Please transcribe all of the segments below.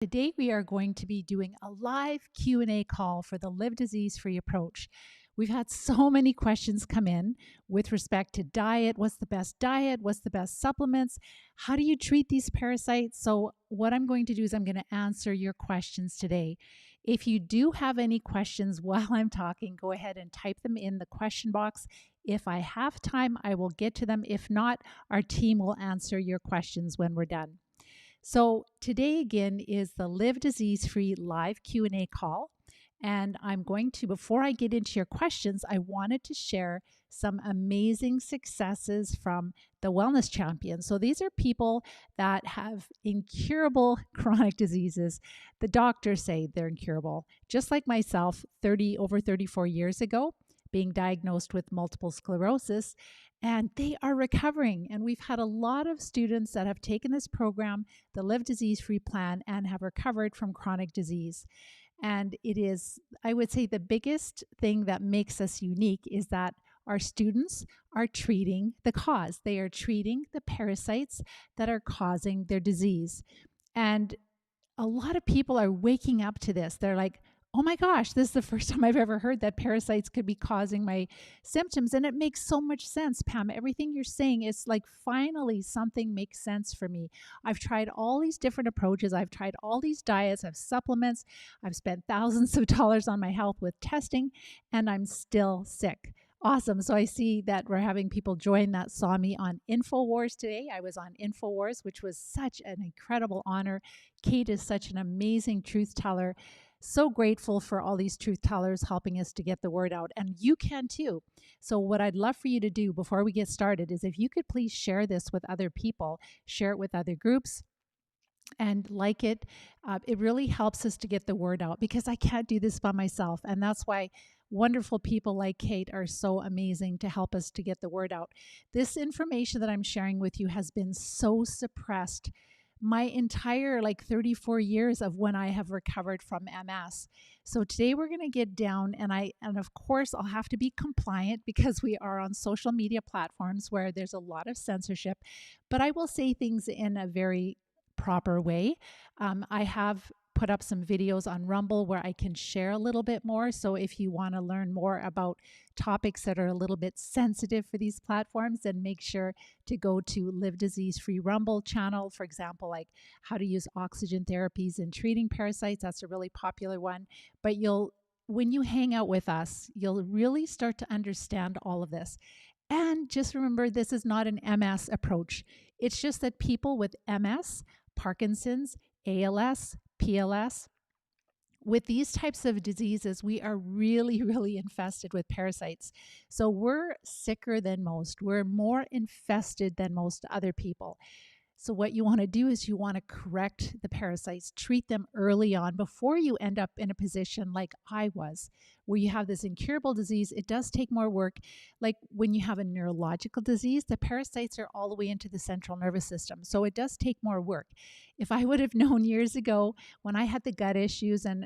Today we are going to be doing a live Q&A call for the Live Disease-Free approach. We've had so many questions come in with respect to diet. What's the best diet? What's the best supplements? How do you treat these parasites? So what I'm going to do is I'm going to answer your questions today. If you do have any questions while I'm talking, go ahead and type them in the question box. If I have time, I will get to them. If not, our team will answer your questions when we're done. So today again is the Live Disease-Free live Q&A call. And I'm going to, before I get into your questions, I wanted to share some amazing successes from the wellness champions. So these are people that have incurable chronic diseases. The doctors say they're incurable. Just like myself, over 34 years ago, being diagnosed with multiple sclerosis, and they are recovering. And we've had a lot of students that have taken this program, the Live Disease-Free plan, and have recovered from chronic disease. And it is, I would say, the biggest thing that makes us unique is that our students are treating the cause. They are treating the parasites that are causing their disease. And a lot of people are waking up to this. They're like, oh my gosh, this is the first time I've ever heard that parasites could be causing my symptoms. And it makes so much sense, Pam. Everything you're saying is like, finally, something makes sense for me. I've tried all these different approaches. I've tried all these diets, I've supplements. I've spent thousands of dollars on my health with testing, and I'm still sick. Awesome. So I see that we're having people join that saw me on InfoWars today. I was on InfoWars, which was such an incredible honor. Kate is such an amazing truth teller. So grateful for all these truth tellers helping us to get the word out, and you can too. So what I'd love for you to do before we get started is if you could please share this with other people, share it with other groups, and like it. It really helps us to get the word out, because I can't do this by myself, and that's why wonderful people like Kate are so amazing to help us to get the word out. This information that I'm sharing with you has been so suppressed my entire 34 years of when I have recovered from MS. So today we're going to get down, and of course I'll have to be compliant because we are on social media platforms where there's a lot of censorship, but I will say things in a very proper way. I have put up some videos on Rumble where I can share a little bit more. So if you want to learn more about topics that are a little bit sensitive for these platforms, then make sure to go to Live Disease-Free Rumble channel. For example, like how to use oxygen therapies in treating parasites. That's a really popular one. But when you hang out with us, you'll really start to understand all of this. And just remember, this is not an MS approach. It's just that people with MS, Parkinson's, ALS, PLS, with these types of diseases, we are really, really infested with parasites. So we're sicker than most. We're more infested than most other people. So what you want to do is you want to correct the parasites, treat them early on before you end up in a position like I was, where you have this incurable disease. It does take more work. Like when you have a neurological disease, the parasites are all the way into the central nervous system. So it does take more work. If I would have known years ago when I had the gut issues and,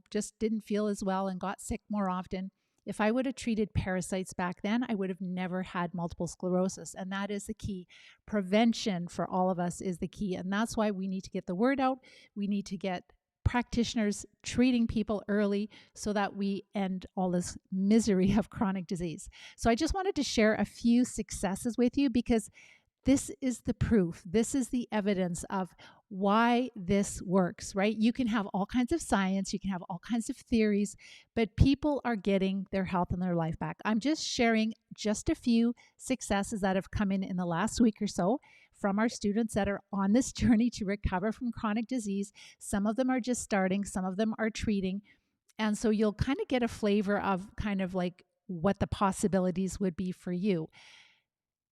just didn't feel as well and got sick more often, if I would have treated parasites back then, I would have never had multiple sclerosis. And that is the key. Prevention for all of us is the key. And that's why we need to get the word out. We need to get practitioners treating people early so that we end all this misery of chronic disease. So I just wanted to share a few successes with you, because this is the proof. This is the evidence of why this works, right? You can have all kinds of science, you can have all kinds of theories, but people are getting their health and their life back. I'm just sharing just a few successes that have come in the last week or so from our students that are on this journey to recover from chronic disease. Some of them are just starting, some of them are treating. And so you'll kind of get a flavor of kind of like what the possibilities would be for you.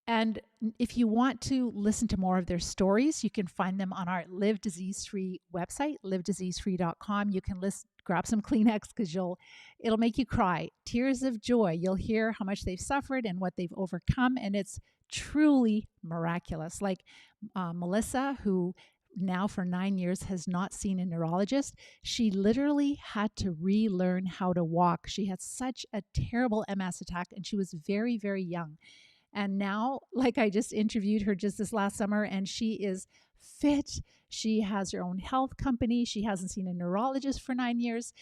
And if you want to listen to more of their stories, you can find them on our Live Disease-Free website, livediseasefree.com. You can grab some Kleenex because it'll make you cry. Tears of joy. You'll hear how much they've suffered and what they've overcome, and it's truly miraculous. Like Melissa, who now for 9 years has not seen a neurologist. She literally had to relearn how to walk. She had such a terrible MS attack, and she was very, very young. And now, like I just interviewed her just this last summer, and she is fit. She has her own health company. She hasn't seen a neurologist for 9 years.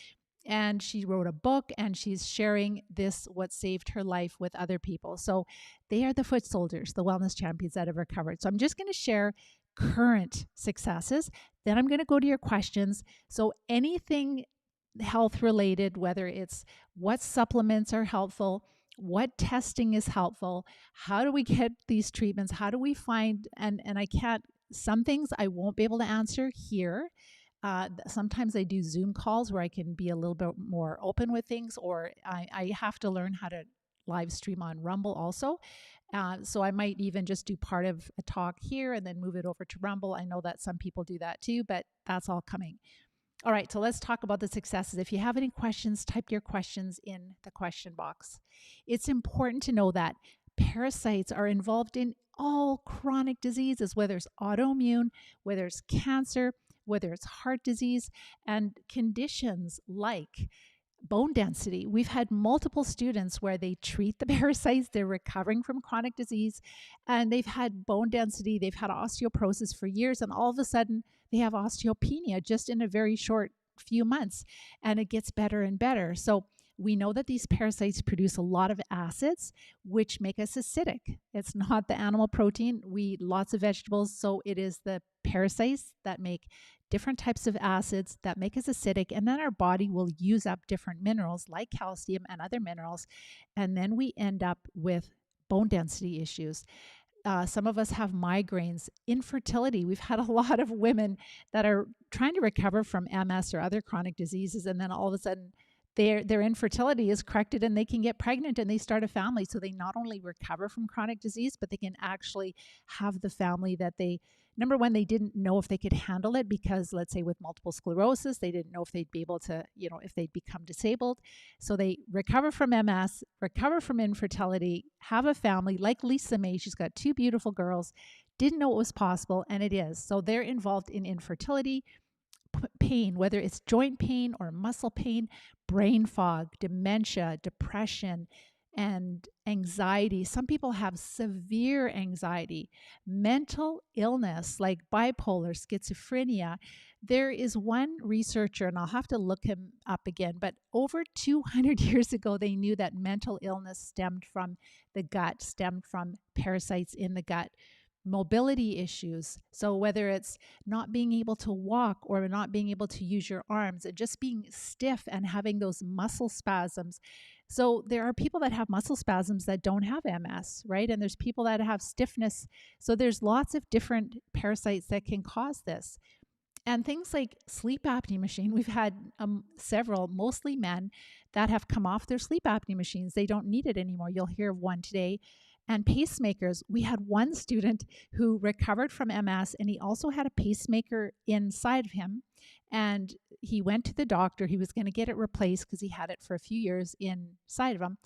And she wrote a book and she's sharing this, what saved her life, with other people. So they are the foot soldiers, the wellness champions that have recovered. So I'm just going to share current successes. Then I'm going to go to your questions. So anything health related, whether it's what supplements are helpful, what testing is helpful, how do we get these treatments, how do we find, and I can't, some things I won't be able to answer here. Sometimes I do Zoom calls where I can be a little bit more open with things, or I have to learn how to live stream on Rumble also. So I might even just do part of a talk here and then move it over to Rumble. I know that some people do that too, but that's all coming. All right, so let's talk about the successes. If you have any questions, type your questions in the question box. It's important to know that parasites are involved in all chronic diseases, whether it's autoimmune, whether it's cancer, whether it's heart disease, and conditions like bone density. We've had multiple students where they treat the parasites, they're recovering from chronic disease, and they've had bone density, they've had osteoporosis for years, and all of a sudden they have osteopenia just in a very short few months, and it gets better and better. So we know that these parasites produce a lot of acids, which make us acidic. It's not the animal protein. We eat lots of vegetables, so it is the parasites that make different types of acids that make us acidic, and then our body will use up different minerals like calcium and other minerals, and then we end up with bone density issues. Some of us have migraines, infertility. We've had a lot of women that are trying to recover from MS or other chronic diseases, and then all of a sudden their infertility is corrected and they can get pregnant and they start a family. So they not only recover from chronic disease, but they can actually have the family that they, number one, they didn't know if they could handle it because, let's say, with multiple sclerosis, they didn't know if they'd be able to, if they'd become disabled. So they recover from MS, recover from infertility, have a family like Lisa May. She's got 2 beautiful girls, didn't know it was possible, and it is. So they're involved in infertility, pain, whether it's joint pain or muscle pain, brain fog, dementia, depression, and anxiety. Some people have severe anxiety, mental illness like bipolar, schizophrenia. There is one researcher, and I'll have to look him up again, but over 200 years ago, they knew that mental illness stemmed from the gut, stemmed from parasites in the gut. Mobility issues. So whether it's not being able to walk or not being able to use your arms and just being stiff and having those muscle spasms. So there are people that have muscle spasms that don't have MS, right? And there's people that have stiffness. So there's lots of different parasites that can cause this. And things like sleep apnea machine, we've had several, mostly men, that have come off their sleep apnea machines. They don't need it anymore. You'll hear of one today. And pacemakers, we had one student who recovered from MS, and he also had a pacemaker inside of him. And he went to the doctor. He was going to get it replaced because he had it for a few years inside of him.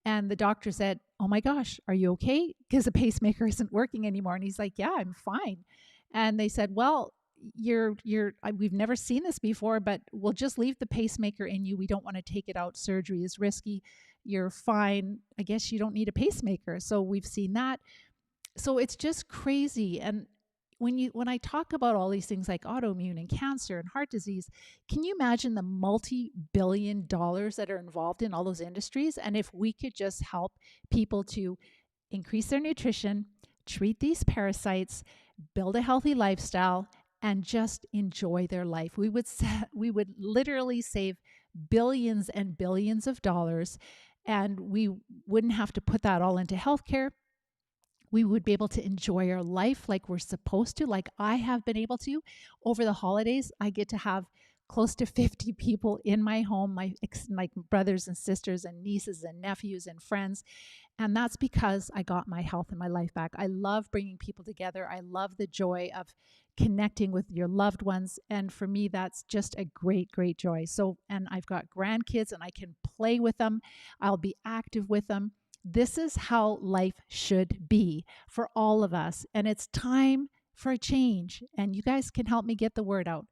And the doctor said, "Oh my gosh, are you okay? Because the pacemaker isn't working anymore." And he's like, "Yeah, I'm fine." And they said, "Well, we've never seen this before, but we'll just leave the pacemaker in you. We don't want to take it out. Surgery is risky. You're fine. I guess you don't need a pacemaker." So we've seen that. So it's just crazy. And when I talk about all these things like autoimmune and cancer and heart disease, can you imagine the multi-billion dollars that are involved in all those industries? And if we could just help people to increase their nutrition, treat these parasites, build a healthy lifestyle, and just enjoy their life, we would literally save billions and billions of dollars, and we wouldn't have to put that all into healthcare. We would be able to enjoy our life like we're supposed to, like I have been able to. Over the holidays, I get to have close to 50 people in my home, my brothers and sisters and nieces and nephews and friends. And that's because I got my health and my life back. I love bringing people together. I love the joy of connecting with your loved ones. And for me, that's just a great, great joy. So, and I've got grandkids and I can play with them. I'll be active with them. This is how life should be for all of us. And it's time for a change. And you guys can help me get the word out.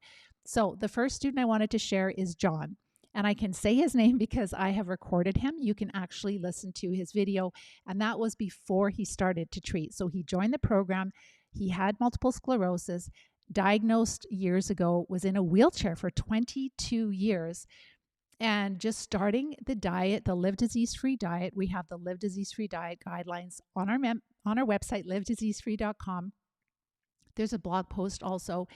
So the first student I wanted to share is John. And I can say his name because I have recorded him. You can actually listen to his video. And that was before he started to treat. So he joined the program. He had multiple sclerosis. diagnosed years ago, was in a wheelchair for 22 years. And just starting the diet, the Live Disease Free diet, we have the Live Disease Free diet guidelines on our website, livediseasefree.com. There's a blog post also.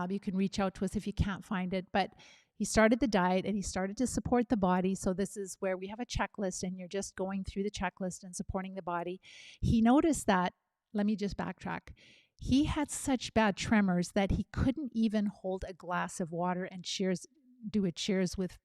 You can reach out to us if you can't find it. But he started the diet and he started to support the body. So this is where we have a checklist and you're just going through the checklist and supporting the body. He noticed that, let me just backtrack. He had such bad tremors that he couldn't even hold a glass of water and do a cheers with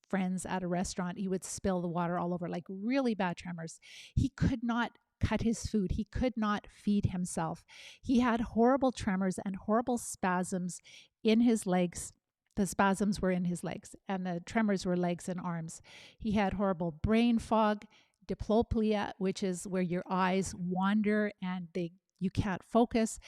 friends at a restaurant. He would spill the water all over, like really bad tremors. He could not cut his food. He could not feed himself. He had horrible tremors and horrible spasms in his legs. The spasms were in his legs and the tremors were legs and arms. He had horrible brain fog, diplopia, which is where your eyes wander and you can't focus,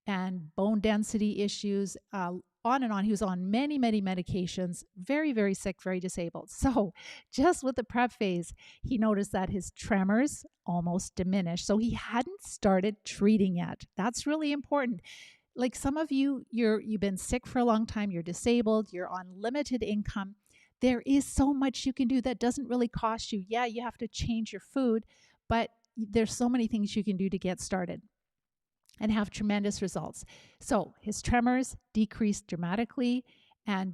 and bone density issues, on and on. He was on many, many medications, very, very sick, very disabled. So just with the prep phase, he noticed that his tremors almost diminished. So he hadn't started treating yet. That's really important. Like some of you, you've been sick for a long time, you're disabled, you're on limited income. There is so much you can do that doesn't really cost you. Yeah, you have to change your food, but there's so many things you can do to get started and have tremendous results. So his tremors decreased dramatically, and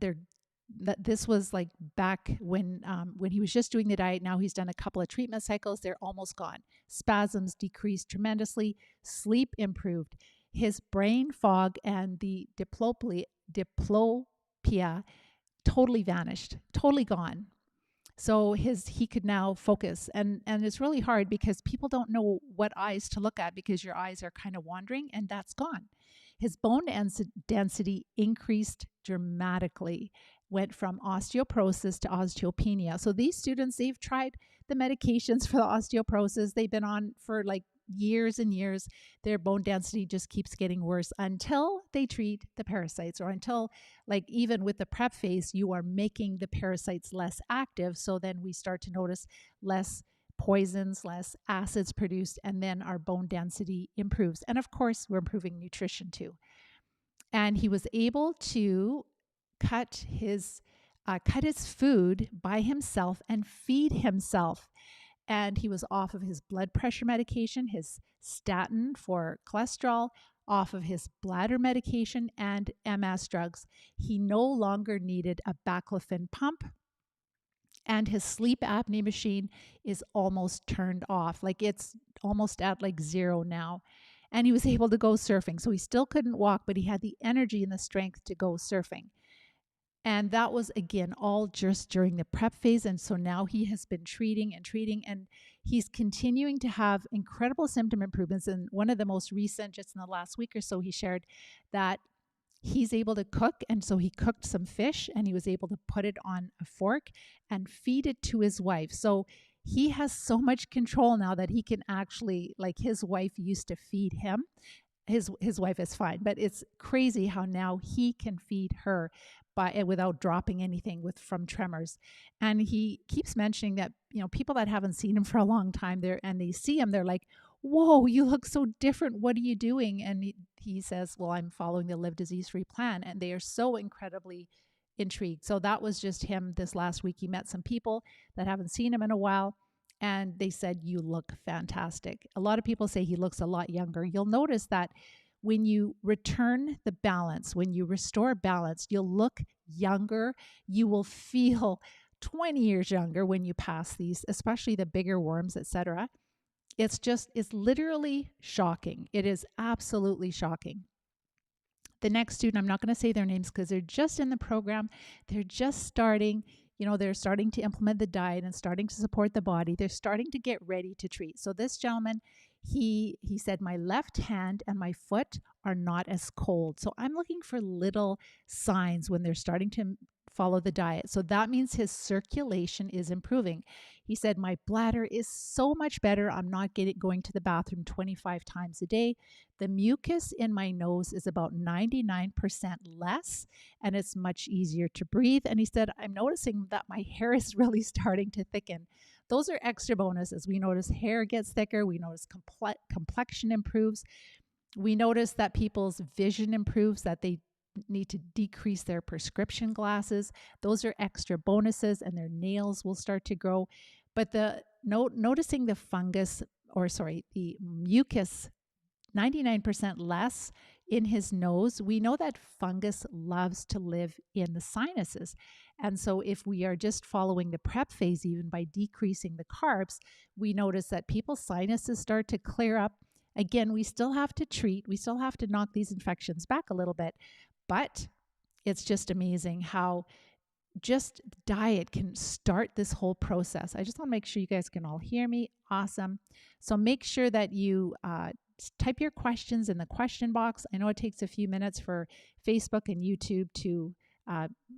this was like back when he was just doing the diet. Now he's done a couple of treatment cycles. They're almost gone. Spasms decreased tremendously. Sleep improved. His brain fog and the diplopia totally vanished, totally gone. So he could now focus, and it's really hard because people don't know what eyes to look at because your eyes are kind of wandering, and that's gone. His bone density increased dramatically, went from osteoporosis to osteopenia. So these students, they've tried the medications for the osteoporosis. They've been on for like years and years. Their bone density just keeps getting worse until they treat the parasites, or until, like, even with the prep phase, you are making the parasites less active. So then we start to notice less poisons, less acids produced, and then our bone density improves. And of course, we're improving nutrition too. And he was able to cut his food by himself and feed himself. And he was off of his blood pressure medication, his statin for cholesterol, off of his bladder medication, and MS drugs. He no longer needed a baclofen pump, and his sleep apnea machine is almost turned off. Like it's almost at like zero now. And he was able to go surfing. So he still couldn't walk, but he had the energy and the strength to go surfing. And that was, again, all just during the prep phase. And so now he has been treating, and he's continuing to have incredible symptom improvements. And one of the most recent, just in the last week or so, he shared that he's able to cook. And so he cooked some fish and he was able to put it on a fork and feed it to his wife. So he has so much control now that he can actually, like his wife used to feed him. His wife is fine, but it's crazy how now he can feed her without dropping anything from tremors. And he keeps mentioning that, people that haven't seen him for a long time and they see him, they're like, whoa, you look so different. What are you doing? And he says, well, I'm following the Live Disease Free plan. And they are so incredibly intrigued. So that was just him this last week. He met some people that haven't seen him in a while, and they said, you look fantastic. A lot of people say he looks a lot younger. You'll notice that when you return the balance, when you restore balance, you'll look younger. You will feel 20 years younger when you pass these, especially the bigger worms, etc. It's literally shocking. It is absolutely shocking. The next student, I'm not going to say their names because they're just in the program. They're just starting. They're starting to implement the diet and starting to support the body. They're starting to get ready to treat. So this gentleman, he said, my left hand and my foot are not as cold. So I'm looking for little signs when they're starting to follow the diet. So that means his circulation is improving. He said, my bladder is so much better. I'm not going to the bathroom 25 times a day. The mucus in my nose is about 99% less, and it's much easier to breathe. And he said, I'm noticing that my hair is really starting to thicken. Those are extra bonuses. We notice hair gets thicker. We notice complexion improves. We notice that people's vision improves, that they need to decrease their prescription glasses. Those are extra bonuses, and their nails will start to grow. But noticing the fungus, or sorry, the mucus 99% less in his nose, we know that fungus loves to live in the sinuses. And so, if we are just following the prep phase, even by decreasing the carbs, we notice that people's sinuses start to clear up. Again, we still have to treat, we still have to knock these infections back a little bit, but it's just amazing how just diet can start this whole process. I just want to make sure you guys can all hear me. Awesome. So make sure that you type your questions in the question box. I know it takes a few minutes for Facebook and YouTube to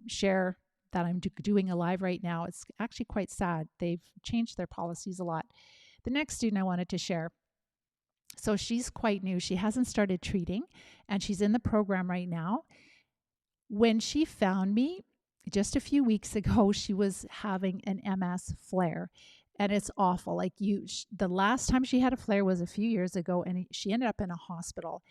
share that I'm doing a live right now. It's actually quite sad. They've changed their policies a lot. The next student I wanted to share, so she's quite new. She hasn't started treating, and she's in the program right now. When she found me just a few weeks ago, she was having an MS flare, and it's awful. Like the last time she had a flare was a few years ago, and she ended up in a hospital,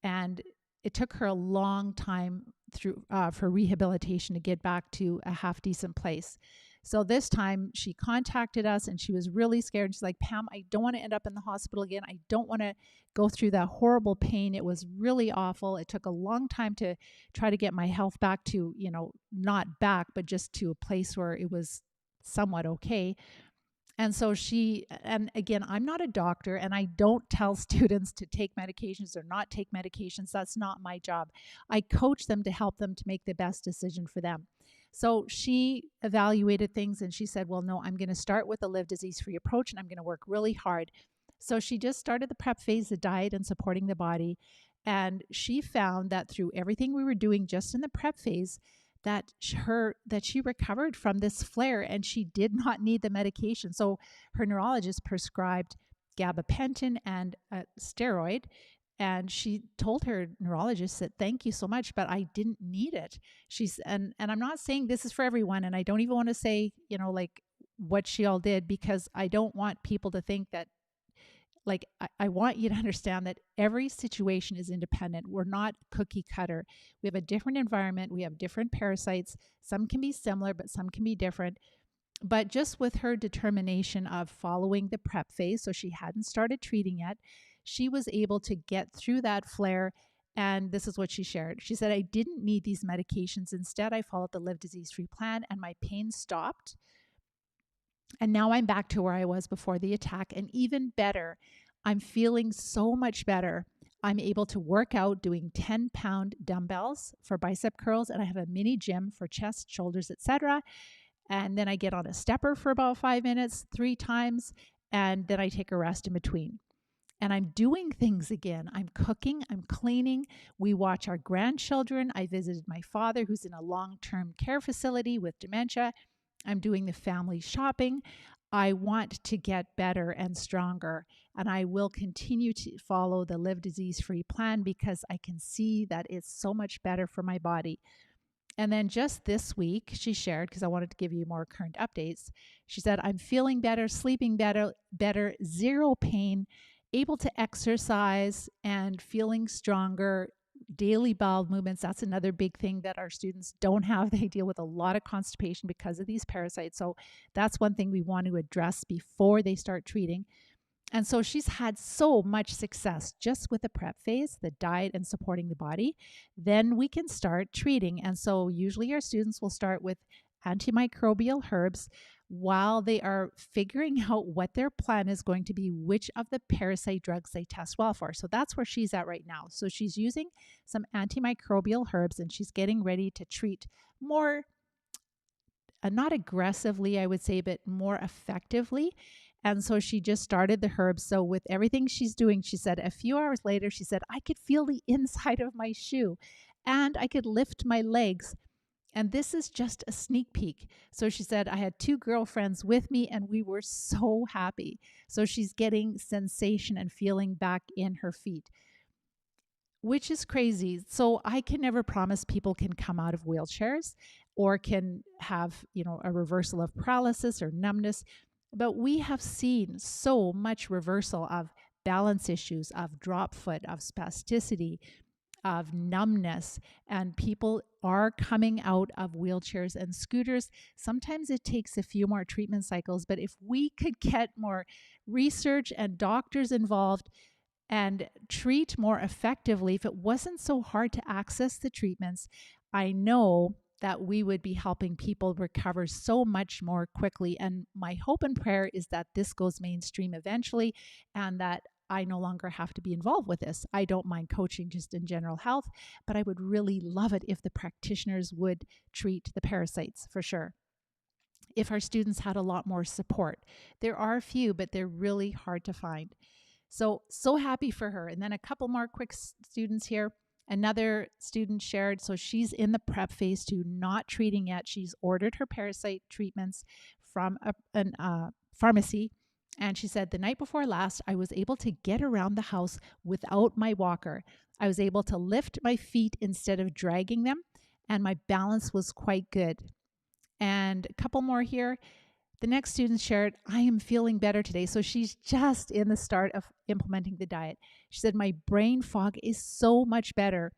and it took her a long time through for rehabilitation to get back to a half decent place. So this time she contacted us, and she was really scared. She's like, Pam, I don't want to end up in the hospital again. I don't want to go through that horrible pain. It was really awful. It took a long time to try to get my health back to, not back, but just to a place where it was somewhat okay. And so and again, I'm not a doctor, and I don't tell students to take medications or not take medications. That's not my job. I coach them to help them to make the best decision for them. So she evaluated things, and she said, well, no, I'm going to start with a live disease-free approach, and I'm going to work really hard. So she just started the prep phase, the diet and supporting the body. And she found that through everything we were doing just in the prep phase, that she recovered from this flare, and she did not need the medication. So her neurologist prescribed gabapentin and a steroid, and she told her neurologist that, thank you so much, but I didn't need it. And I'm not saying this is for everyone, and I don't even want to say, like what she all did, because I don't want people to think that, like, I want you to understand that every situation is independent. We're not cookie cutter. We have a different environment. We have different parasites. Some can be similar, but some can be different. But just with her determination of following the prep phase, so she hadn't started treating yet, she was able to get through that flare. And this is what she shared. She said, I didn't need these medications. Instead, I followed the Live Disease-Free plan, and my pain stopped. And now I'm back to where I was before the attack, and even better. I'm feeling so much better. I'm able to work out doing 10-pound dumbbells for bicep curls, and I have a mini gym for chest, shoulders, etc. And then I get on a stepper for about 5 minutes, 3 times, and then I take a rest in between. And I'm doing things again. I'm cooking, I'm cleaning. We watch our grandchildren. I visited my father, who's in a long-term care facility with dementia. I'm doing the family shopping. I want to get better and stronger, and I will continue to follow the Live Disease-Free plan because I can see that it's so much better for my body. And then just this week, she shared, because I wanted to give you more current updates, she said, I'm feeling better, sleeping better, zero pain, able to exercise, and feeling stronger. Daily bowel movements, that's another big thing that our students don't have. They deal with a lot of constipation because of these parasites. So that's one thing we want to address before they start treating. And so she's had so much success just with the prep phase, the diet and supporting the body. Then we can start treating. And so usually our students will start with antimicrobial herbs while they are figuring out what their plan is going to be, which of the parasite drugs they test well for. So that's where she's at right now. So she's using some antimicrobial herbs, and she's getting ready to treat more, not aggressively, I would say, but more effectively. And so she just started the herbs. So with everything she's doing, she said a few hours later, she said, I could feel the inside of my shoe, and I could lift my legs. And this is just a sneak peek. So she said, I had 2 girlfriends with me, and we were so happy. So she's getting sensation and feeling back in her feet, which is crazy. So I can never promise people can come out of wheelchairs or can have, a reversal of paralysis or numbness. But we have seen so much reversal of balance issues, of drop foot, of spasticity, of numbness, and people are coming out of wheelchairs and scooters. Sometimes it takes a few more treatment cycles, but if we could get more research and doctors involved and treat more effectively, if it wasn't so hard to access the treatments, I know that we would be helping people recover so much more quickly. And my hope and prayer is that this goes mainstream eventually and that I no longer have to be involved with this. I don't mind coaching just in general health, but I would really love it if the practitioners would treat the parasites for sure. If our students had a lot more support. There are a few, but they're really hard to find. So happy for her. And then a couple more quick students here. Another student shared, so she's in the prep phase two, not treating yet. She's ordered her parasite treatments from a pharmacy. And she said, the night before last, I was able to get around the house without my walker. I was able to lift my feet instead of dragging them, and my balance was quite good. And a couple more here. The next student shared, I am feeling better today. So she's just in the start of implementing the diet. She said, my brain fog is so much better.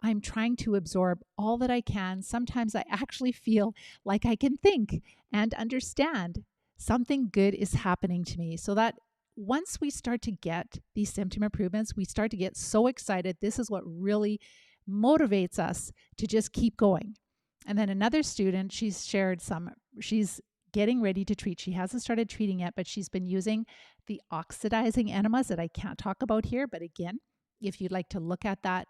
I'm trying to absorb all that I can. Sometimes I actually feel like I can think and understand something good is happening to me. So that once we start to get these symptom improvements, we start to get so excited. This is what really motivates us to just keep going. And then another student, she's getting ready to treat. She hasn't started treating yet, but she's been using the oxidizing enemas that I can't talk about here. But again, if you'd like to look at that,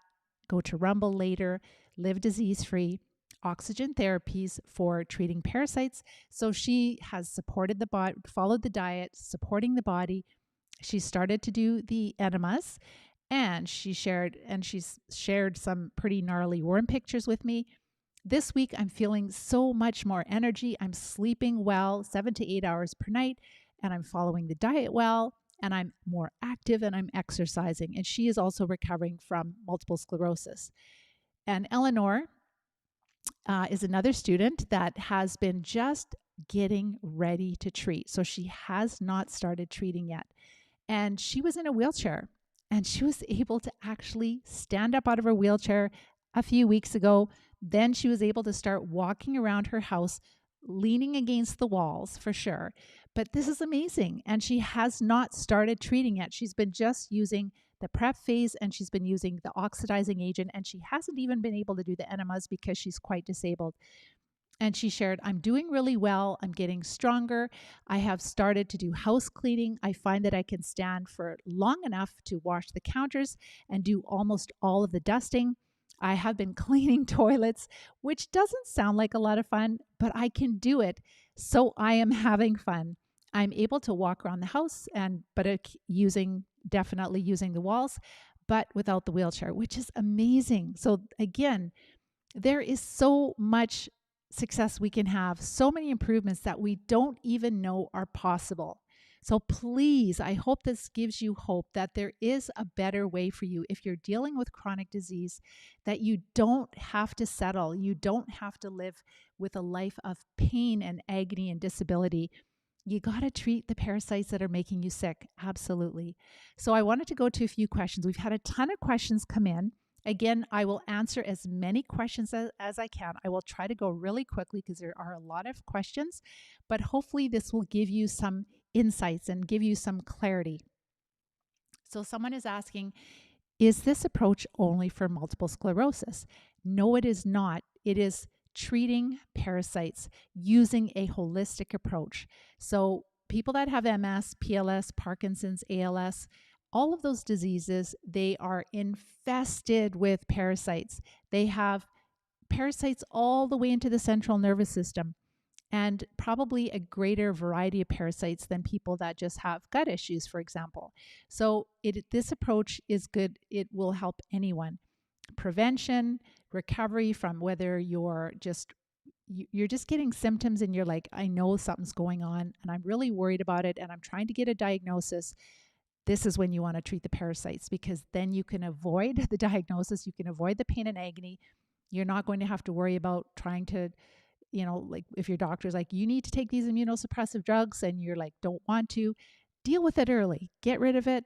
go to Rumble later, live disease-free, oxygen therapies for treating parasites. So she has supported the body, followed the diet, supporting the body. She started to do the enemas, and she's shared some pretty gnarly worm pictures with me. This week, I'm feeling so much more energy. I'm sleeping well, 7 to 8 hours per night, and I'm following the diet well, and I'm more active, and I'm exercising. And she is also recovering from multiple sclerosis. And Eleanor is another student that has been just getting ready to treat. So she has not started treating yet. And she was in a wheelchair, and she was able to actually stand up out of her wheelchair a few weeks ago. Then she was able to start walking around her house, leaning against the walls for sure. But this is amazing. And she has not started treating yet. She's been just using the prep phase, and she's been using the oxidizing agent, and she hasn't even been able to do the enemas because she's quite disabled. And she shared, I'm doing really well. I'm getting stronger. I have started to do house cleaning. I find that I can stand for long enough to wash the counters and do almost all of the dusting. I have been cleaning toilets, which doesn't sound like a lot of fun, but I can do it. So I am having fun. I'm able to walk around the house definitely using the walls, but without the wheelchair, which is amazing. So again, there is so much success we can have, so many improvements that we don't even know are possible. So please, I hope this gives you hope that there is a better way for you if you're dealing with chronic disease, that you don't have to settle. You don't have to live with a life of pain and agony and disability. You got to treat the parasites that are making you sick. Absolutely. So I wanted to go to a few questions. We've had a ton of questions come in. Again, I will answer as many questions as I can. I will try to go really quickly because there are a lot of questions, but hopefully this will give you some insights and give you some clarity. So someone is asking, is this approach only for multiple sclerosis? No, it is not. It is treating parasites using a holistic approach. So people that have MS, PLS, Parkinson's, ALS, all of those diseases, they are infested with parasites. They have parasites all the way into the central nervous system, and probably a greater variety of parasites than people that just have gut issues, for example. So this approach is good. It will help anyone. Prevention, recovery from whether you're just getting symptoms and you're like, I know something's going on and I'm really worried about it and I'm trying to get a diagnosis. This is when you want to treat the parasites, because then you can avoid the diagnosis, you can avoid the pain and agony. You're not going to have to worry about trying to, like if your doctor's like, you need to take these immunosuppressive drugs and you're like, don't want to, deal with it early. Get rid of it.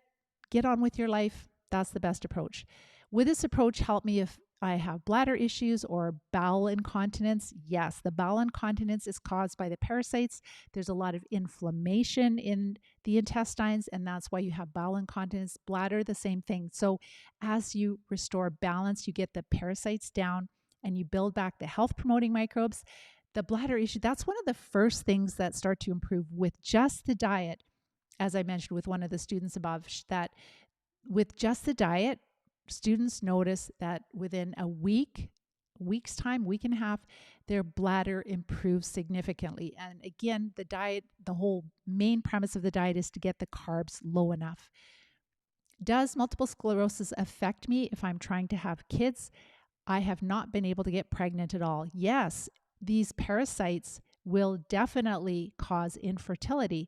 Get on with your life. That's the best approach. Would this approach help me if I have bladder issues or bowel incontinence? Yes, the bowel incontinence is caused by the parasites. There's a lot of inflammation in the intestines, and that's why you have bowel incontinence. Bladder, the same thing. So, as you restore balance, you get the parasites down and you build back the health promoting microbes. The bladder issue, that's one of the first things that start to improve with just the diet. As I mentioned with one of the students above, that with just the diet, students notice that within a week's time, week and a half, their bladder improves significantly. And again, the diet, the whole main premise of the diet is to get the carbs low enough. Does multiple sclerosis affect me if I'm trying to have kids? I have not been able to get pregnant at all. Yes, these parasites will definitely cause infertility.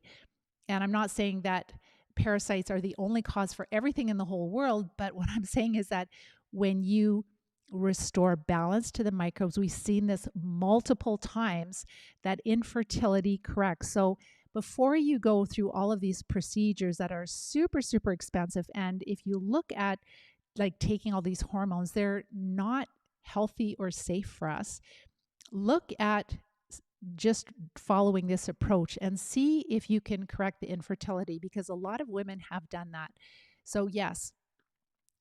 And I'm not saying that parasites are the only cause for everything in the whole world, but what I'm saying is that when you restore balance to the microbes, we've seen this multiple times, that infertility corrects. So before you go through all of these procedures that are super, super expensive, and if you look at like taking all these hormones, they're not healthy or safe for us. Look at just following this approach and see if you can correct the infertility, because a lot of women have done that. So yes,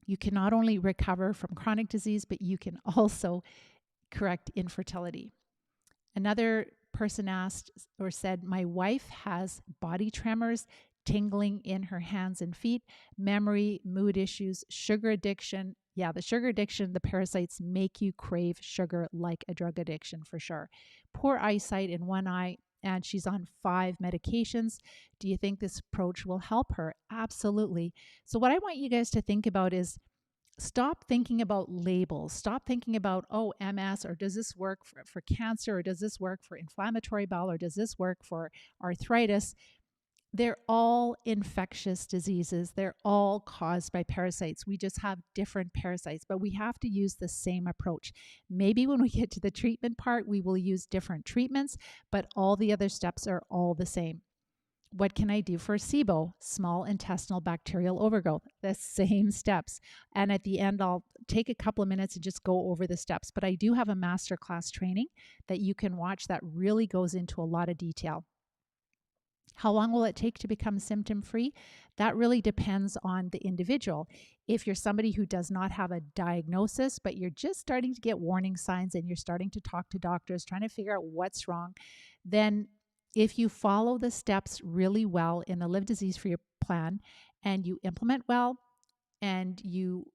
you can not only recover from chronic disease, but you can also correct infertility. Another person asked or said, my wife has body tremors, tingling in her hands and feet, memory, mood issues, sugar addiction. Yeah, the sugar addiction, the parasites make you crave sugar like a drug addiction for sure. Poor eyesight in one eye, and she's on 5 medications. Do you think this approach will help her? Absolutely. So what I want you guys to think about is, stop thinking about labels. Stop thinking about, oh, MS, or does this work for cancer, or does this work for inflammatory bowel, or does this work for arthritis? They're all infectious diseases. They're all caused by parasites. We just have different parasites, but we have to use the same approach. Maybe when we get to the treatment part, we will use different treatments, but all the other steps are all the same. What can I do for SIBO, small intestinal bacterial overgrowth? The same steps. And at the end, I'll take a couple of minutes and just go over the steps. But I do have a masterclass training that you can watch that really goes into a lot of detail. How long will it take to become symptom-free? That really depends on the individual. If you're somebody who does not have a diagnosis, but you're just starting to get warning signs and you're starting to talk to doctors, trying to figure out what's wrong, then if you follow the steps really well in the Live Disease Free plan and you implement well and you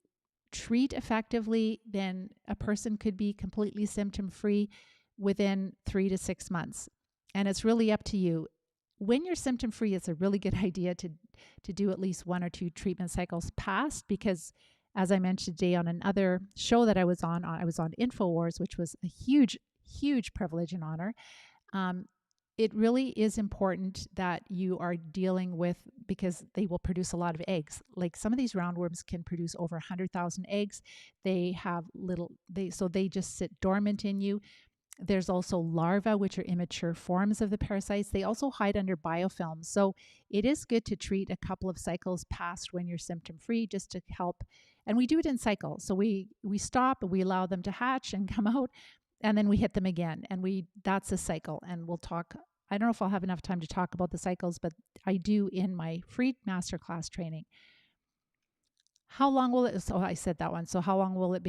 treat effectively, then a person could be completely symptom-free within 3 to 6 months. And it's really up to you. When you're symptom-free, it's a really good idea to do at least 1 or 2 treatment cycles past, because as I mentioned today on another show that I was on InfoWars, which was a huge, huge privilege and honor. It really is important that you are dealing with, because they will produce a lot of eggs. Like some of these roundworms can produce over 100,000 eggs. They have so they just sit dormant in you. There's also larvae, which are immature forms of the parasites. They also hide under biofilms. So it is good to treat a couple of cycles past when you're symptom-free, just to help. And we do it in cycles. So we stop, we allow them to hatch and come out, and then we hit them again. And that's a cycle. And we'll talk, I don't know if I'll have enough time to talk about the cycles, but I do in my free masterclass training. How long will it, so I said that one. So how long will it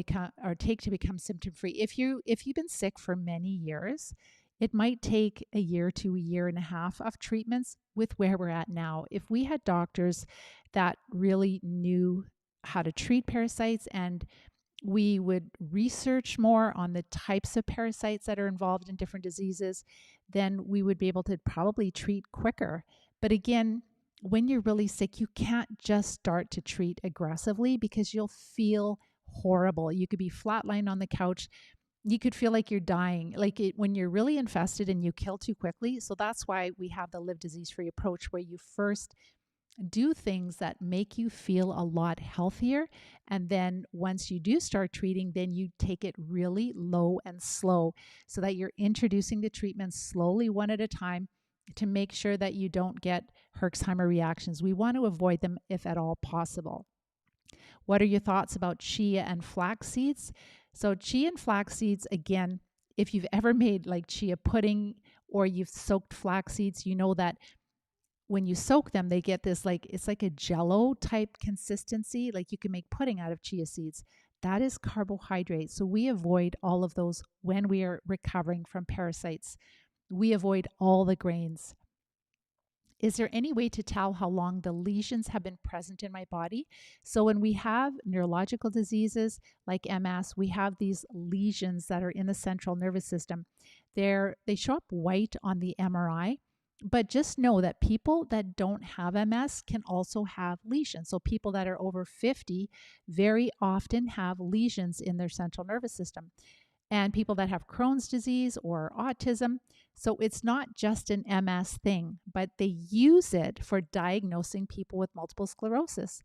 take to become symptom-free? If you've been sick for many years, it might take a year to a year and a half of treatments with where we're at now. If we had doctors that really knew how to treat parasites, and we would research more on the types of parasites that are involved in different diseases, then we would be able to probably treat quicker. But again, when you're really sick, you can't just start to treat aggressively, because you'll feel horrible. You could be flatlined on the couch. You could feel like you're dying, when you're really infested and you kill too quickly. So that's why we have the Live Disease Free approach, where you first do things that make you feel a lot healthier. And then once you do start treating, then you take it really low and slow, so that you're introducing the treatment slowly, one at a time, to make sure that you don't get Herxheimer reactions. We want to avoid them if at all possible. What are your thoughts about chia and flax seeds? So chia and flax seeds, again, if you've ever made like chia pudding or you've soaked flax seeds, you know that when you soak them, they get this like, it's like a jello type consistency. Like you can make pudding out of chia seeds. That is carbohydrate. So we avoid all of those when we are recovering from parasites. We avoid all the grains. Is there any way to tell how long the lesions have been present in my body? So, when we have neurological diseases like MS, we have these lesions that are in the central nervous system. They show up white on the MRI, but just know that people that don't have MS can also have lesions. So, people that are over 50 very often have lesions in their central nervous system, and people that have Crohn's disease or autism. So it's not just an MS thing, but they use it for diagnosing people with multiple sclerosis.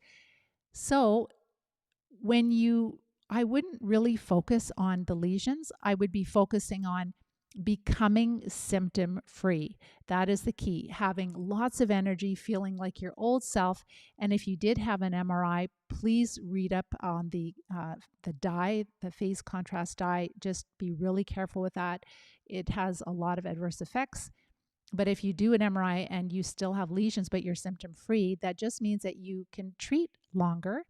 So when you, I wouldn't really focus on the lesions. I would be focusing on becoming symptom free. That is the key. Having lots of energy, feeling like your old self. And if you did have an MRI, please read up on the dye, the phase contrast dye. Just be really careful with that. It has a lot of adverse effects. But if you do an MRI and you still have lesions, but you're symptom free, that just means that you can treat longer.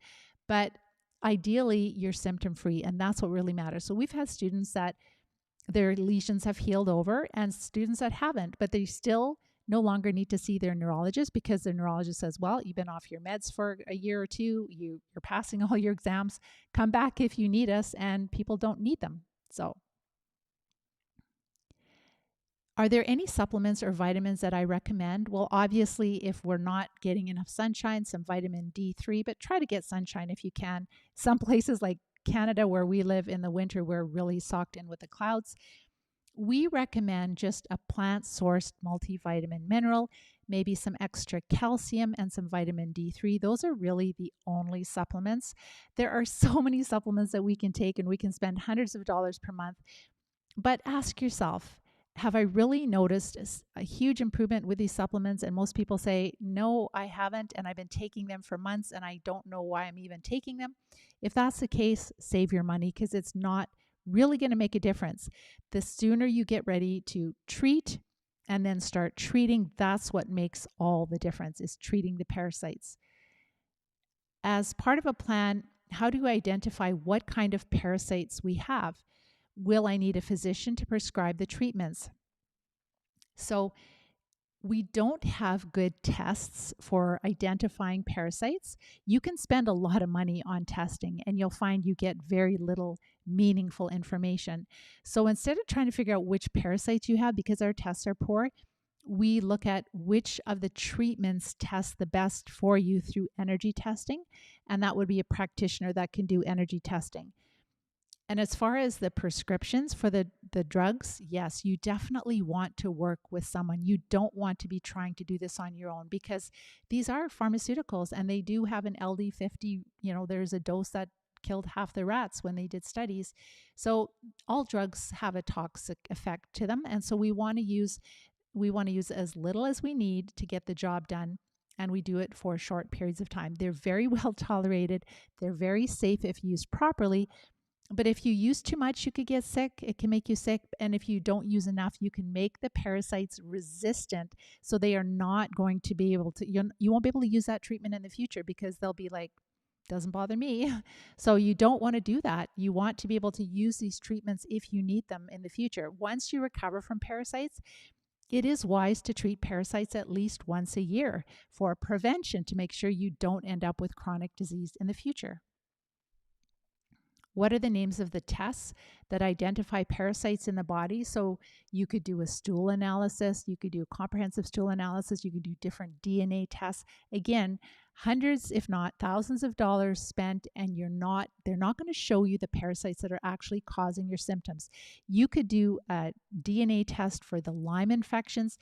But ideally, you're symptom free. And that's what really matters. So we've had students that their lesions have healed over and students that haven't, but they still no longer need to see their neurologist because their neurologist says, well, you've been off your meds for a year or two, you're passing all your exams, come back if you need us, and people don't need them. So are there any supplements or vitamins that I recommend? Well, obviously, if we're not getting enough sunshine, some vitamin D3, but try to get sunshine if you can. Some places like Canada, where we live in the winter, we're really socked in with the clouds. We recommend just a plant-sourced multivitamin mineral, maybe some extra calcium and some vitamin D3. Those are really the only supplements. There are so many supplements that we can take and we can spend hundreds of dollars per month. But ask yourself, have I really noticed a huge improvement with these supplements? And most people say, no, I haven't. And I've been taking them for months and I don't know why I'm even taking them. If that's the case, save your money because it's not really going to make a difference. The sooner you get ready to treat and then start treating, that's what makes all the difference, is treating the parasites. As part of a plan, how do you identify what kind of parasites we have? Will I need a physician to prescribe the treatments? So we don't have good tests for identifying parasites. You can spend a lot of money on testing and you'll find you get very little meaningful information. So instead of trying to figure out which parasites you have because our tests are poor, we look at which of the treatments test the best for you through energy testing. And that would be a practitioner that can do energy testing. And as far as the prescriptions for the drugs, yes, you definitely want to work with someone. You don't want to be trying to do this on your own because these are pharmaceuticals and they do have an LD50. There's a dose that killed half the rats when they did studies. So all drugs have a toxic effect to them. And so we want to use as little as we need to get the job done. And we do it for short periods of time. They're very well tolerated. They're very safe if used properly. But if you use too much, you could get sick. It can make you sick. And if you don't use enough, you can make the parasites resistant. So they are not going to be able to, you won't be able to use that treatment in the future because they'll be like, doesn't bother me. So you don't want to do that. You want to be able to use these treatments if you need them in the future. Once you recover from parasites, it is wise to treat parasites at least once a year for prevention to make sure you don't end up with chronic disease in the future. What are the names of the tests that identify parasites in the body? So you could do a stool analysis, you could do a comprehensive stool analysis, you could do different DNA tests. Again, hundreds, if not thousands of dollars spent, and they're not going to show you the parasites that are actually causing your symptoms. You could do a DNA test for the Lyme infections.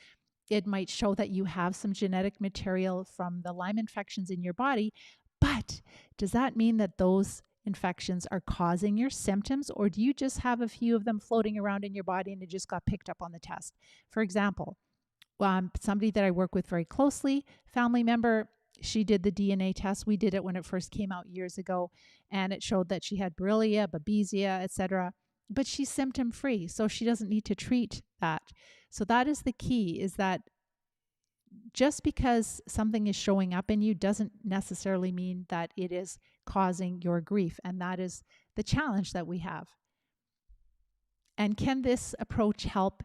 It might show that you have some genetic material from the Lyme infections in your body, but does that mean that those infections are causing your symptoms, or do you just have a few of them floating around in your body and it just got picked up on the test? For example, somebody that I work with very closely, family member, She did the DNA test. We did it when it first came out years ago, and it showed that she had Borrelia, Babesia, etc. But she's symptom free, so she doesn't need to treat that. So that is the key, is that just because something is showing up in you doesn't necessarily mean that it is causing your grief. And that is the challenge that we have. And can this approach help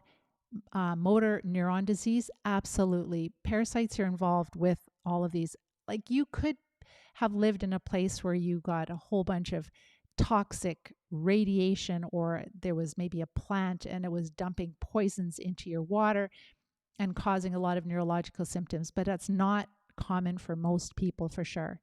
motor neuron disease? Absolutely. Parasites are involved with all of these. Like, you could have lived in a place where you got a whole bunch of toxic radiation, or there was maybe a plant and it was dumping poisons into your water and causing a lot of neurological symptoms, but that's not common for most people, for sure.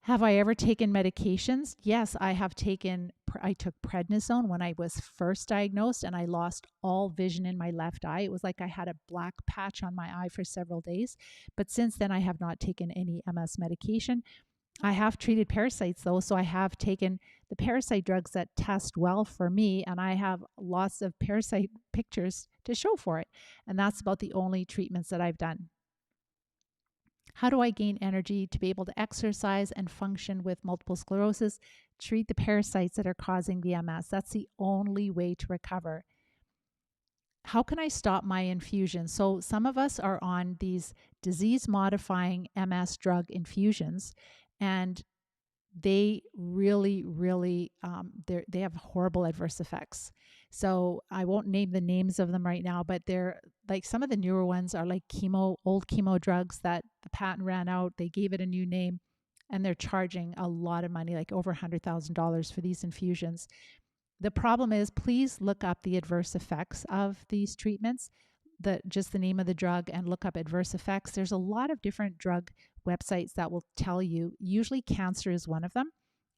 Have I ever taken medications? Yes, I took prednisone when I was first diagnosed, and I lost all vision in my left eye. It was like I had a black patch on my eye for several days. But since then, I have not taken any MS medication. I have treated parasites though, so I have taken the parasite drugs that test well for me, and I have lots of parasite pictures to show for it. And that's about the only treatments that I've done. How do I gain energy to be able to exercise and function with multiple sclerosis? Treat the parasites that are causing the MS. That's the only way to recover. How can I stop my infusion? So some of us are on these disease-modifying MS drug infusions, and they really, really, they have horrible adverse effects. So I won't name the names of them right now, but they're like, some of the newer ones are like old chemo drugs that the patent ran out. They gave it a new name, and they're charging a lot of money, like over $100,000 for these infusions. The problem is, please look up the adverse effects of these treatments, just the name of the drug, and look up adverse effects. There's a lot of different drug websites that will tell you. Usually cancer is one of them.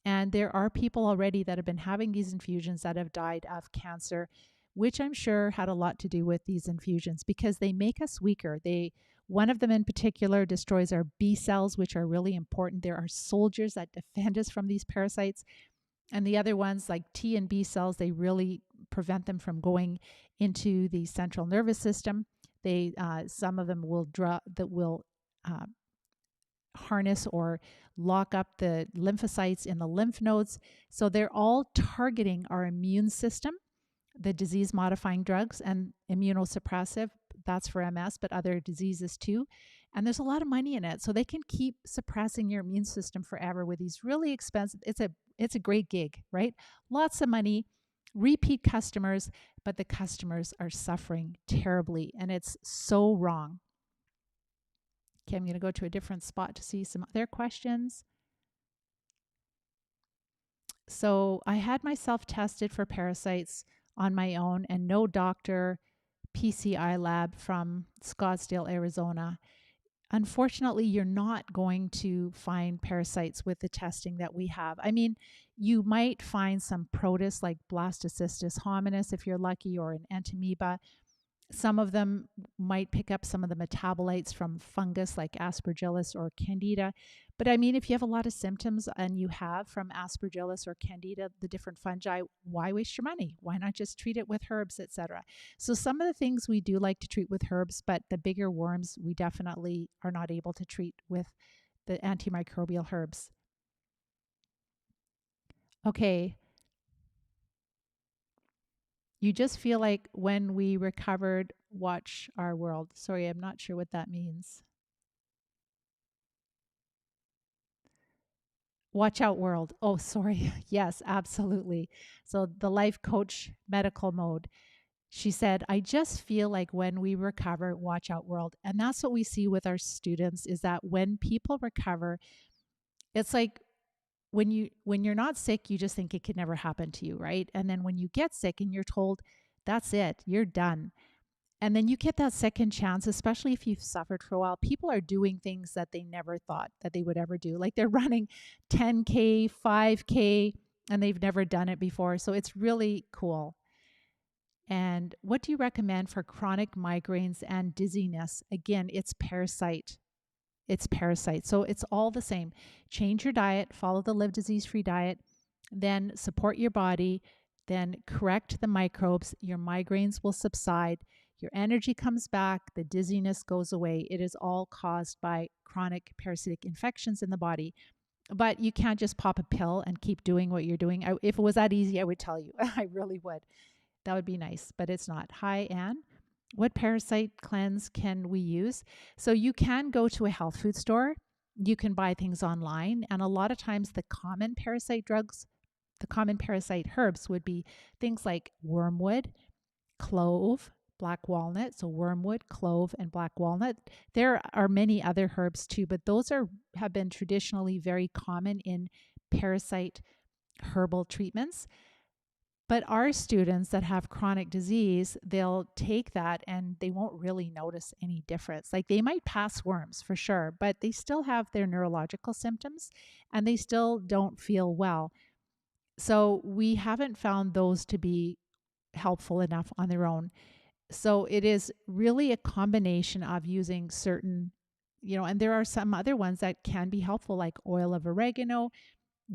And there are people already that have been having these infusions that have died of cancer, which I'm sure had a lot to do with these infusions, because they make us weaker. One of them in particular destroys our B cells, which are really important. There are soldiers that defend us from these parasites. And the other ones, like T and B cells, they really prevent them from going into the central nervous system. Some of them will harness or lock up the lymphocytes in the lymph nodes. So they're all targeting our immune system, the disease-modifying drugs, and immunosuppressive. That's for MS, but other diseases too. And there's a lot of money in it. So they can keep suppressing your immune system forever with these really expensive. It's a great gig, right? Lots of money, repeat customers, but the customers are suffering terribly, and it's so wrong. Okay, I'm going to go to a different spot to see some other questions. So I had myself tested for parasites on my own, and no doctor PCI lab from Scottsdale, Arizona. Unfortunately, you're not going to find parasites with the testing that we have. I mean, you might find some protists like Blastocystis hominis if you're lucky, or an entamoeba. Some of them might pick up some of the metabolites from fungus like Aspergillus or Candida. But I mean, if you have a lot of symptoms and you have from Aspergillus or Candida, the different fungi, why waste your money? Why not just treat it with herbs, etc.? So some of the things we do like to treat with herbs, but the bigger worms, we definitely are not able to treat with the antimicrobial herbs. Okay. You just feel like when we recovered, watch our world. Sorry, I'm not sure what that means. Watch out world. Oh, sorry. Yes, absolutely. So the life coach medical mode. She said, I just feel like when we recover, watch out world. And that's what we see with our students, is that when people recover, it's like when you're not sick, you just think it could never happen to you, right? And then when you get sick and you're told, that's it, you're done. And then you get that second chance, especially if you've suffered for a while. People are doing things that they never thought that they would ever do. Like they're running 10K, 5K, and they've never done it before. So it's really cool. And what do you recommend for chronic migraines and dizziness? Again, it's parasite. It's parasite. So it's all the same. Change your diet, follow the Live Disease-Free diet, then support your body, then correct the microbes. Your migraines will subside. your energy comes back, the dizziness goes away. It is all caused by chronic parasitic infections in the body. But you can't just pop a pill and keep doing what you're doing. If it was that easy, I would tell you. I really would. That would be nice, but it's not. Hi, Anne. What parasite cleanse can we use? So you can go to a health food store. You can buy things online. And a lot of times the common parasite drugs, the common parasite herbs would be things like wormwood, clove, black walnut. So wormwood, clove, and black walnut. There are many other herbs too, but those have been traditionally very common in parasite herbal treatments. But our students that have chronic disease, they'll take that and they won't really notice any difference. Like they might pass worms for sure, but they still have their neurological symptoms and they still don't feel well. So we haven't found those to be helpful enough on their own. So it is really a combination of using certain, and there are some other ones that can be helpful, like oil of oregano,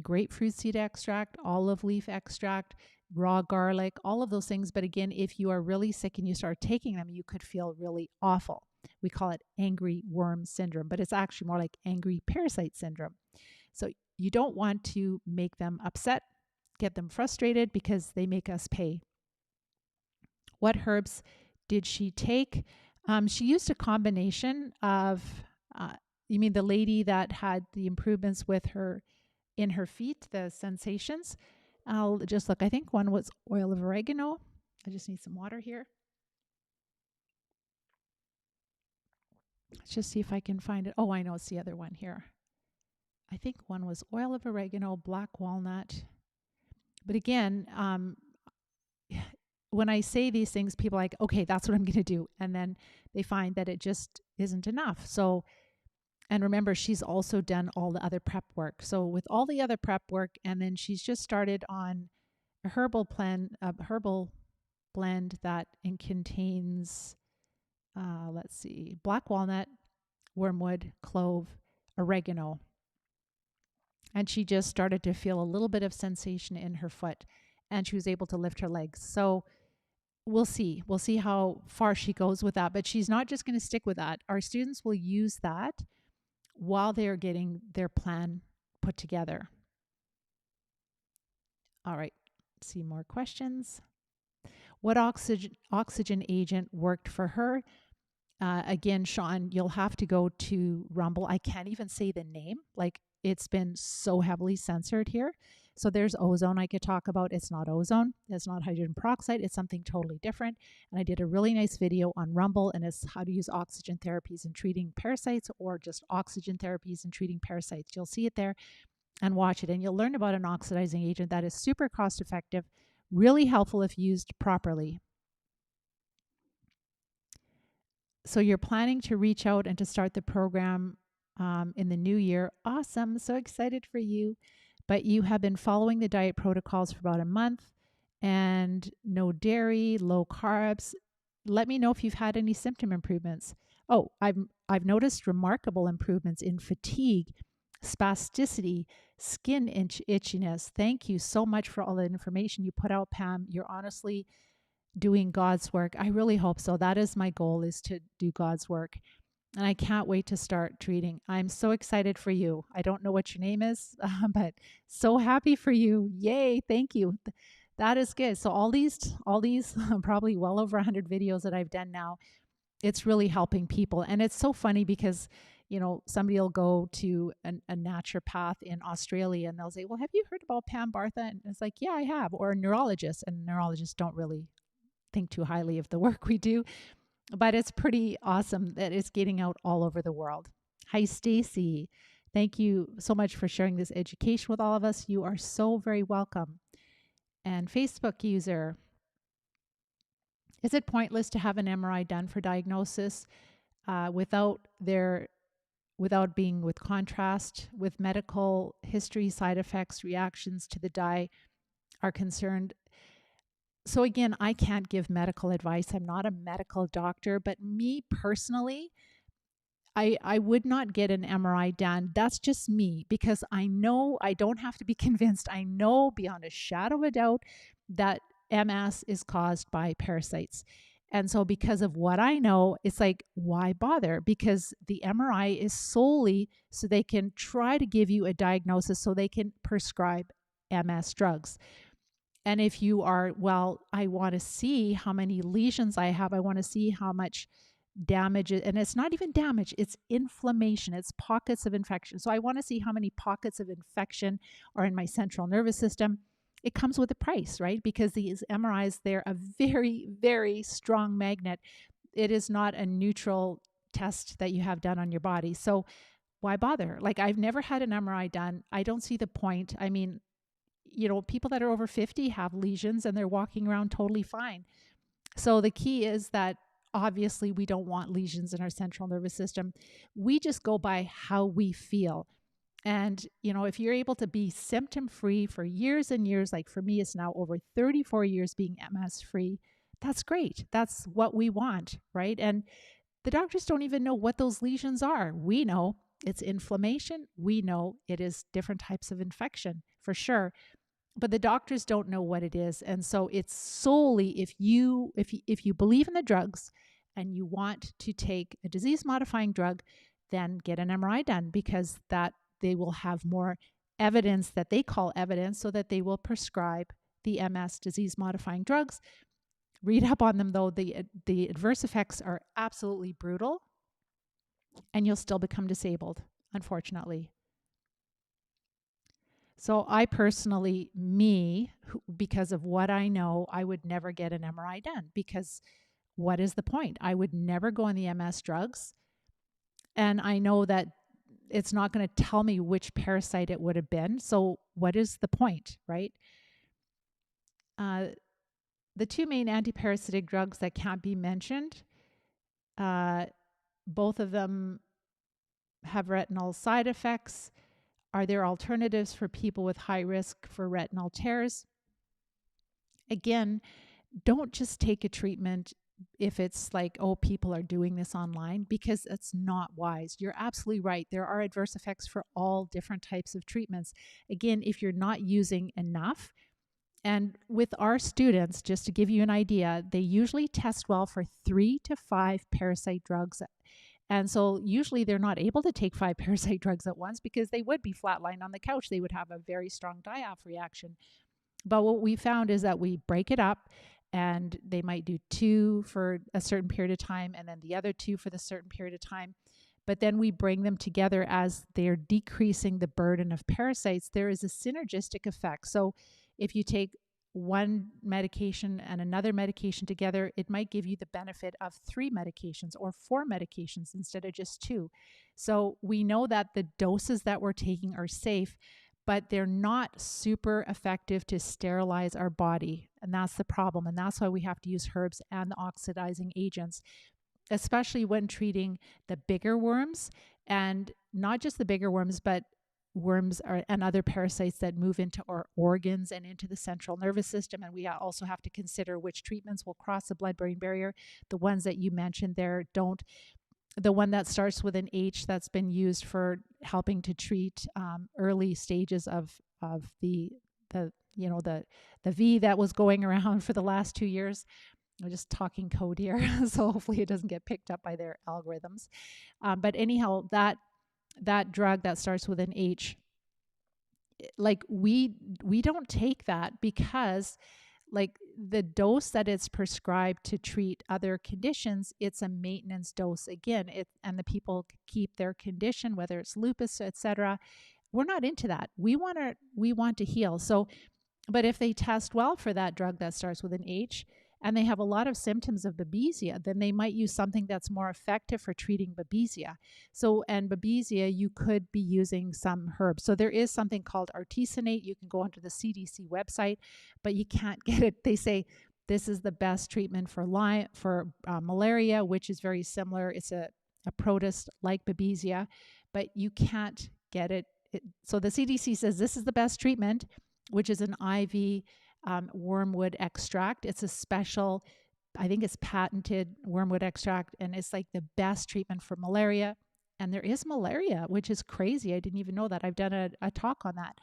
grapefruit seed extract, olive leaf extract, raw garlic, all of those things. But again, if you are really sick and you start taking them, you could feel really awful. We call it angry worm syndrome, but it's actually more like angry parasite syndrome. So you don't want to make them upset, get them frustrated because they make us pay. What herbs did she take? She used a combination of, you mean the lady that had the improvements with her in her feet, the sensations? I'll just look. I think one was oil of oregano. I just need some water here. Let's just see if I can find it. Oh, I know it's the other one here. I think one was oil of oregano, black walnut. But again, when I say these things, people are like, okay, that's what I'm going to do. And then they find that it just isn't enough. So, and remember, she's also done all the other prep work. So with all the other prep work, and then she's just started on a herbal blend that contains, let's see, black walnut, wormwood, clove, oregano. And she just started to feel a little bit of sensation in her foot and she was able to lift her legs. So we'll see. We'll see how far she goes with that. But she's not just going to stick with that. Our students will use that while they're getting their plan put together. All right. See more questions. What oxygen agent worked for her? Again, Sean, you'll have to go to Rumble. I can't even say the name. Like it's been so heavily censored here. So there's ozone I could talk about. It's not ozone. It's not hydrogen peroxide. It's something totally different. And I did a really nice video on Rumble and it's how to use oxygen therapies in treating parasites or just oxygen therapies in treating parasites. You'll see it there and watch it. And you'll learn about an oxidizing agent that is super cost effective, really helpful if used properly. So you're planning to reach out and to start the program in the new year. Awesome. So excited for you. But you have been following the diet protocols for about a month and no dairy, low carbs. Let me know if you've had any symptom improvements. Oh, I've noticed remarkable improvements in fatigue, spasticity, skin itchiness. Thank you so much for all the information you put out, Pam. You're honestly doing God's work. I really hope so. That is my goal, is to do God's work. And I can't wait to start treating. I'm so excited for you. I don't know what your name is, but so happy for you. Yay. Thank you. That is good. So all these probably well over 100 videos that I've done now, it's really helping people. And it's so funny because, somebody will go to a naturopath in Australia and they'll say, well, have you heard about Pam Bartha? And it's like, yeah, I have. Or a neurologist, and neurologists don't really think too highly of the work we do. But it's pretty awesome that it's getting out all over the world. Hi, Stacy. Thank you so much for sharing this education with all of us. You are so very welcome. And Facebook user, is it pointless to have an MRI done for diagnosis without being with contrast, with medical history, side effects, reactions to the dye are concerned? So again, I can't give medical advice. I'm not a medical doctor, but me personally, I would not get an MRI done. That's just me, because I know I don't have to be convinced. I know beyond a shadow of a doubt that MS is caused by parasites. And so because of what I know, it's like, why bother? Because the MRI is solely so they can try to give you a diagnosis so they can prescribe MS drugs. And if you are, well, I want to see how many lesions I have, I want to see how much damage, and it's not even damage, it's inflammation, it's pockets of infection. So I want to see how many pockets of infection are in my central nervous system. It comes with a price, right? Because these MRIs, they're a very, very strong magnet. It is not a neutral test that you have done on your body. So why bother? Like, I've never had an MRI done. I don't see the point. I mean, people that are over 50 have lesions and they're walking around totally fine. So the key is that obviously we don't want lesions in our central nervous system. We just go by how we feel. And, if you're able to be symptom free for years and years, like for me, it's now over 34 years being MS free, that's great. That's what we want, right? And the doctors don't even know what those lesions are. We know it's inflammation. We know it is different types of infection for sure, but the doctors don't know what it is. And so it's solely if you believe in the drugs and you want to take a disease modifying drug, then get an MRI done, because that they will have more evidence, that they call evidence, so that they will prescribe the MS disease modifying drugs. Read up on them though. The adverse effects are absolutely brutal, and you'll still become disabled, unfortunately. So I personally, because of what I know, I would never get an MRI done, because what is the point? I would never go on the MS drugs. And I know that it's not going to tell me which parasite it would have been. So what is the point, right? The two main antiparasitic drugs that can't be mentioned, both of them have retinal side effects. Are there alternatives for people with high risk for retinal tears? Again, don't just take a treatment if it's like, oh, people are doing this online, because it's not wise. You're absolutely right. There are adverse effects for all different types of treatments. Again, if you're not using enough, and with our students, just to give you an idea, they usually test well for 3 to 5 parasite drugs. And so usually they're not able to take 5 parasite drugs at once, because they would be flatlined on the couch. They would have a very strong die-off reaction. But what we found is that we break it up, and they might do 2 for a certain period of time and then the other 2 for the certain period of time. But then we bring them together as they're decreasing the burden of parasites. There is a synergistic effect. So if you take one medication and another medication together, it might give you the benefit of 3 medications or 4 medications instead of just 2. So we know that the doses that we're taking are safe, but they're not super effective to sterilize our body. And that's the problem. And that's why we have to use herbs and the oxidizing agents, especially when treating the bigger worms, and not just the bigger worms, but worms and other parasites that move into our organs and into the central nervous system. And we also have to consider which treatments will cross the blood-brain barrier. The ones that you mentioned there don't. The one that starts with an H, that's been used for helping to treat early stages of the V that was going around for the last 2 years. I'm just talking code here, so hopefully it doesn't get picked up by their algorithms. But anyhow, that drug that starts with an H, like we don't take that, because like the dose that it's prescribed to treat other conditions, it's a maintenance dose. Again, and the people keep their condition, whether it's lupus, etc. We're not into that. We want to heal. So, but if they test well for that drug that starts with an H, and they have a lot of symptoms of babesia, then they might use something that's more effective for treating babesia. So, and babesia, you could be using some herbs. So there is something called artesunate. You can go onto the CDC website, but you can't get it. They say this is the best treatment for malaria, which is very similar. It's a protist like babesia, but you can't get it. So the CDC says this is the best treatment, which is an IV wormwood extract. It's a special, I think it's patented wormwood extract, and it's like the best treatment for malaria. And there is malaria, which is crazy. I didn't even know that. I've done a talk on that.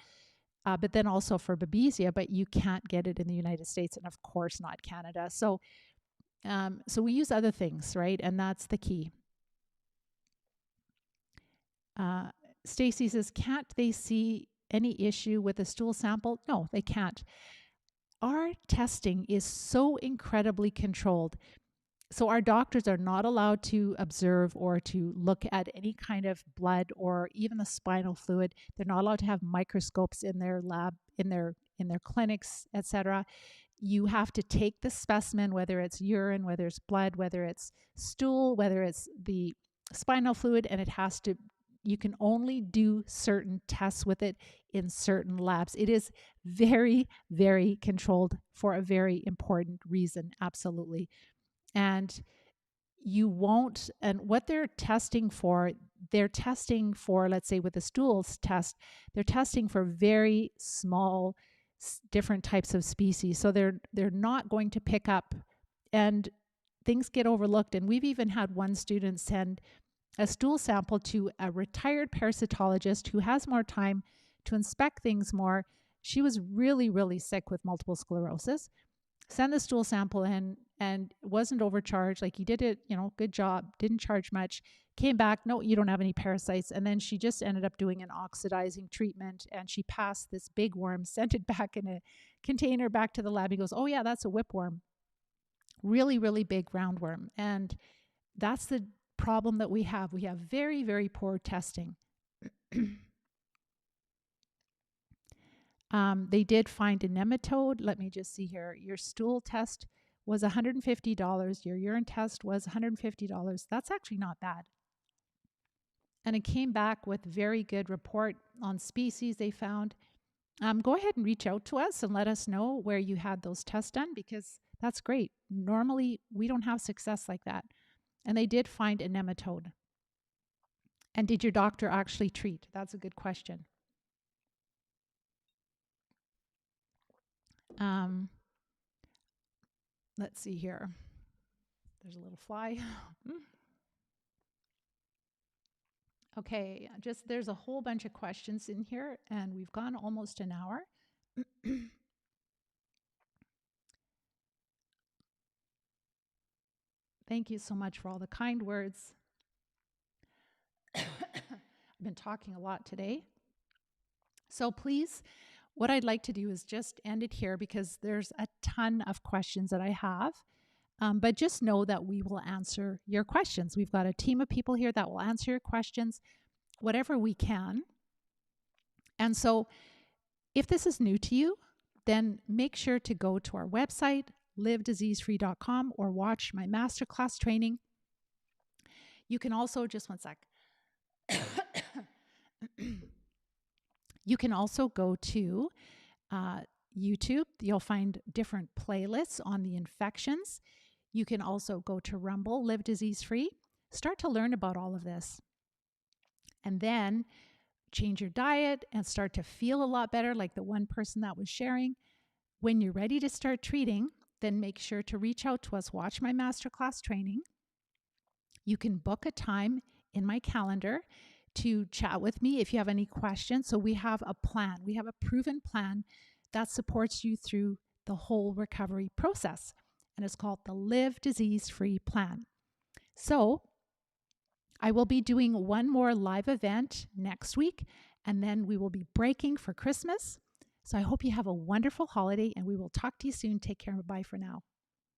But then also for babesia, but you can't get it in the United States, and of course not Canada. So So we use other things, right? And that's the key. Stacy says, can't they see any issue with a stool sample? No, they can't. Our testing is so incredibly controlled. So our doctors are not allowed to observe or to look at any kind of blood or even the spinal fluid. They're not allowed to have microscopes in their lab, in their clinics, etc. You have to take the specimen, whether it's urine, whether it's blood, whether it's stool, whether it's the spinal fluid, and it has to, you can only do certain tests with it in certain labs. It is very, very controlled for a very important reason. Absolutely. And you won't, and what they're testing for, let's say with the stools test, they're testing for very small different types of species. So they're not going to pick up, and things get overlooked. And we've even had one student send a stool sample to a retired parasitologist who has more time to inspect things more. She was really, really sick with multiple sclerosis. Send the stool sample in and wasn't overcharged. Like, he did it, good job, didn't charge much. Came back, no, you don't have any parasites. And then she just ended up doing an oxidizing treatment, and she passed this big worm, sent it back in a container back to the lab. He goes, oh yeah, that's a whipworm. Really, really big roundworm. And that's the problem that we have. We have very, very poor testing. They did find a nematode. Let me just see here. Your stool test was $150. Your urine test was $150. That's actually not bad. And it came back with very good report on species they found. Go ahead and reach out to us and let us know where you had those tests done, because that's great. Normally, we don't have success like that. And they did find a nematode. And did your doctor actually treat? That's a good question. Let's see here. There's a little fly. Okay, there's a whole bunch of questions in here, and we've gone almost an hour. Thank you so much for all the kind words. I've been talking a lot today. So please, what I'd like to do is just end it here, because there's a ton of questions that I have. But just know that we will answer your questions. We've got a team of people here that will answer your questions, whatever we can. And so if this is new to you, then make sure to go to our website, livediseasefree.com, or watch my masterclass training. You can also, just one sec. You can also go to YouTube. You'll find different playlists on the infections. You can also go to Rumble, Live Disease Free. Start to learn about all of this. And then change your diet and start to feel a lot better, like the one person that was sharing. When you're ready to start treating, then make sure to reach out to us. Watch my masterclass training. You can book a time in my calendar to chat with me if you have any questions. So we have a plan. We have a proven plan that supports you through the whole recovery process. And it's called the Live Disease Free Plan. So I will be doing one more live event next week, and then we will be breaking for Christmas. So I hope you have a wonderful holiday, and we will talk to you soon. Take care. Bye for now.